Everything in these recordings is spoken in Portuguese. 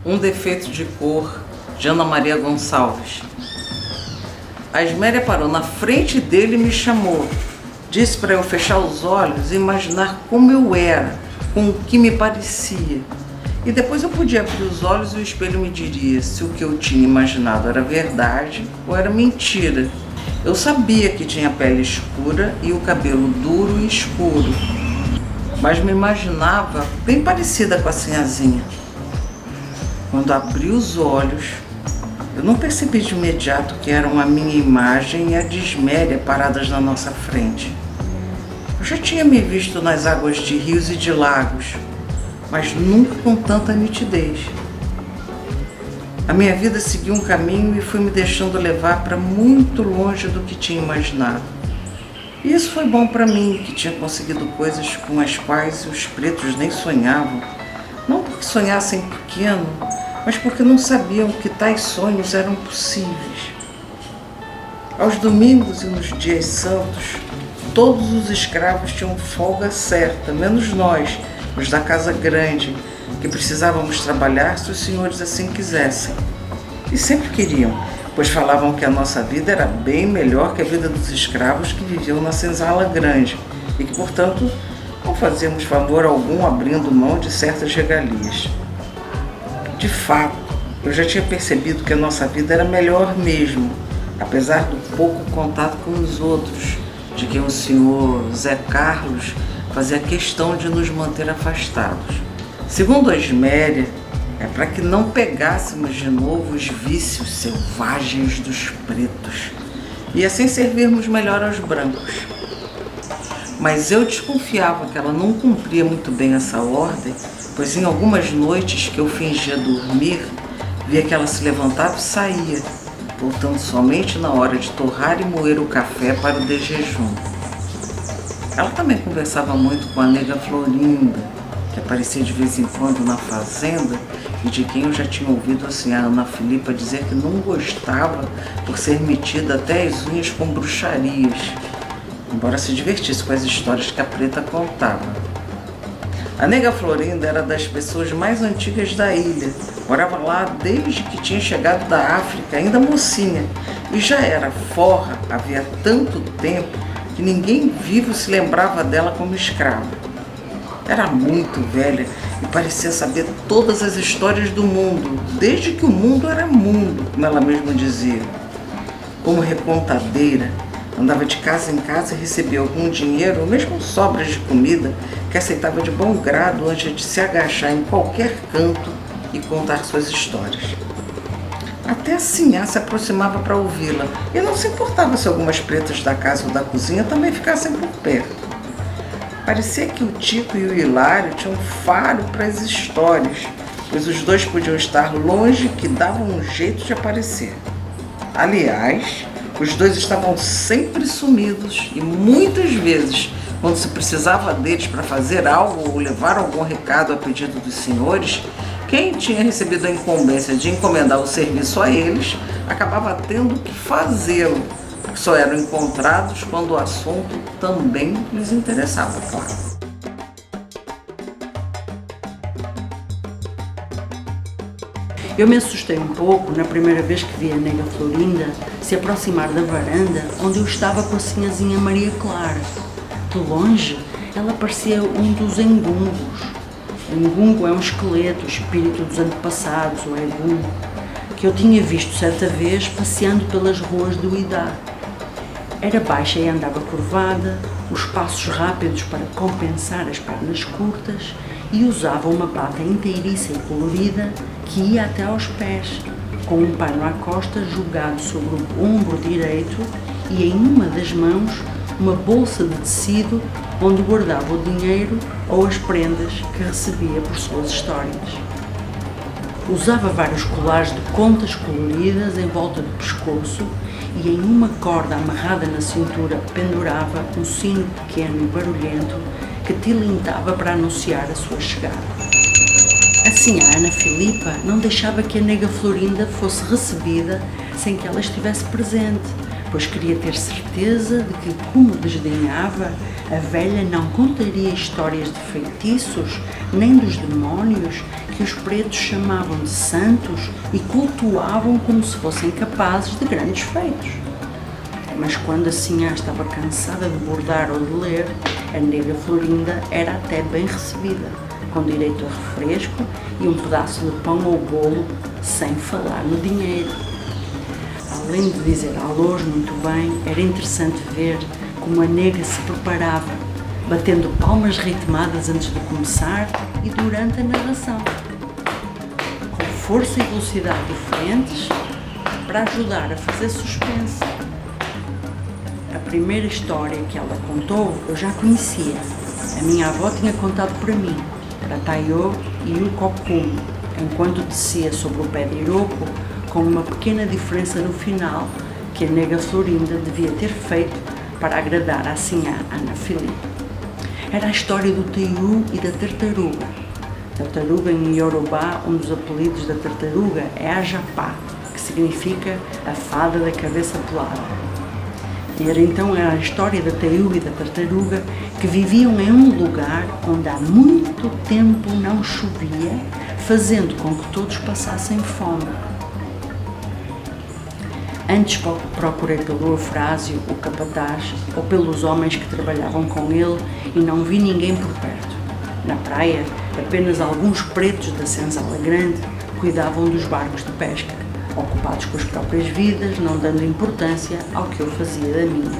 Um defeito de cor, de Ana Maria Gonçalves. A Esméria parou na frente dele e me chamou. Disse para eu fechar os olhos e imaginar como eu era, com o que me parecia. E depois eu podia abrir os olhos e o espelho me diria se o que eu tinha imaginado era verdade ou era mentira. Eu sabia que tinha a pele escura e o cabelo duro e escuro, mas me imaginava bem parecida com a Sinhazinha. Quando abri os olhos, eu não percebi de imediato que eram a minha imagem e a de Esméria paradas na nossa frente. Eu já tinha me visto nas águas de rios e de lagos, mas nunca com tanta nitidez. A minha vida seguiu um caminho e fui me deixando levar para muito longe do que tinha imaginado. E isso foi bom para mim, que tinha conseguido coisas com as quais os pretos nem sonhavam. Não porque sonhassem pequeno, mas porque não sabiam que tais sonhos eram possíveis. Aos domingos e nos dias santos, todos os escravos tinham folga certa, menos nós, os da casa grande, que precisávamos trabalhar se os senhores assim quisessem. E sempre queriam, pois falavam que a nossa vida era bem melhor que a vida dos escravos que viviam na senzala grande e que, portanto, não fazíamos favor algum abrindo mão de certas regalias. De fato, eu já tinha percebido que a nossa vida era melhor mesmo, apesar do pouco contato com os outros, de quem o senhor Zé Carlos fazia questão de nos manter afastados. Segundo a Esméria, é para que não pegássemos de novo os vícios selvagens dos pretos e assim servirmos melhor aos brancos. Mas eu desconfiava que ela não cumpria muito bem essa ordem, pois em algumas noites que eu fingia dormir, via que ela se levantava e saía, voltando somente na hora de torrar e moer o café para o desjejum. Ela também conversava muito com a nega Florinda, que aparecia de vez em quando na fazenda e de quem eu já tinha ouvido a Ana Filipa dizer que não gostava por ser metida até as unhas com bruxarias, embora se divertisse com as histórias que a preta contava. A nega Florinda era das pessoas mais antigas da ilha, morava lá desde que tinha chegado da África, ainda mocinha, e já era forra havia tanto tempo que ninguém vivo se lembrava dela como escrava. Era muito velha e parecia saber todas as histórias do mundo, desde que o mundo era mundo, como ela mesma dizia. Como recontadeira, andava de casa em casa e recebia algum dinheiro, ou mesmo sobras de comida, que aceitava de bom grado antes de se agachar em qualquer canto e contar suas histórias. Até a Sinhá se aproximava para ouvi-la e não se importava se algumas pretas da casa ou da cozinha também ficassem por perto. Parecia que o Tico e o Hilário tinham faro para as histórias, pois os dois podiam estar longe que davam um jeito de aparecer. Aliás, os dois estavam sempre sumidos e muitas vezes, quando se precisava deles para fazer algo ou levar algum recado a pedido dos senhores, quem tinha recebido a incumbência de encomendar o serviço a eles acabava tendo que fazê-lo, porque só eram encontrados quando o assunto também lhes interessava, claro. Eu me assustei um pouco na primeira vez que vi a nega Florinda se aproximar da varanda onde eu estava com a sinhazinha Maria Clara. De longe, ela parecia um dos engungos. O engungo é um esqueleto, o espírito dos antepassados, o egum, que eu tinha visto certa vez passeando pelas ruas do Idá. Era baixa e andava curvada, os passos rápidos para compensar as pernas curtas e usava uma bata inteiriça e colorida que ia até aos pés, com um pano à costa jogado sobre o ombro direito e em uma das mãos uma bolsa de tecido onde guardava o dinheiro ou as prendas que recebia por suas histórias. Usava vários colares de contas coloridas em volta do pescoço e em uma corda amarrada na cintura pendurava um sino pequeno e barulhento que tilintava para anunciar a sua chegada. Assim, a Ana Filipa não deixava que a nega Florinda fosse recebida sem que ela estivesse presente, pois queria ter certeza de que, como desdenhava, a velha não contaria histórias de feitiços, nem dos demónios que os pretos chamavam de santos e cultuavam como se fossem capazes de grandes feitos. Mas quando a sinhá estava cansada de bordar ou de ler, a nega Florinda era até bem recebida, com direito a refresco e um pedaço de pão ou bolo, sem falar no dinheiro. Além de dizer alôs muito bem, era interessante ver como a nega se preparava, batendo palmas ritmadas antes de começar e durante a narração, com força e velocidade diferentes para ajudar a fazer suspense. A primeira história que ela contou eu já conhecia. A minha avó tinha contado para mim, para Taiô e o Cocum, enquanto descia sobre o pé de Iroco, com uma pequena diferença no final que a nega Florinda devia ter feito para agradar a sinhá Ana Filipe. Era a história do Taiú e da tartaruga. Tartaruga em Iorubá, um dos apelidos da tartaruga é Ajapá, que significa a fada da cabeça pelada. Era então a história da Taiú e da tartaruga que viviam em um lugar onde há muito tempo não chovia, fazendo com que todos passassem fome. Antes procurei pelo Eufrásio, o capataz, ou pelos homens que trabalhavam com ele e não vi ninguém por perto. Na praia, apenas alguns pretos da senzala grande cuidavam dos barcos de pesca, ocupados com as próprias vidas, não dando importância ao que eu fazia da minha.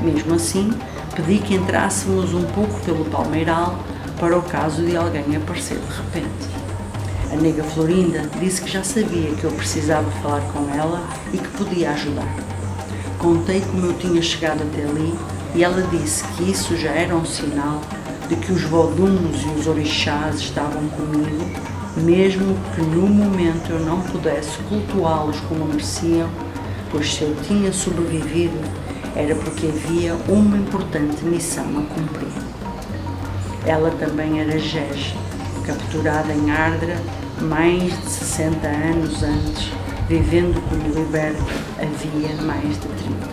Mesmo assim, pedi que entrássemos um pouco pelo palmeiral para o caso de alguém aparecer de repente. A nega Florinda disse que já sabia que eu precisava falar com ela e que podia ajudar. Contei como eu tinha chegado até ali e ela disse que isso já era um sinal de que os voduns e os orixás estavam comigo, mesmo que no momento eu não pudesse cultuá-los como mereciam, pois se eu tinha sobrevivido era porque havia uma importante missão a cumprir. Ela também era Jege, capturada em Ardra mais de 60 anos antes, vivendo como liberta havia mais de 30.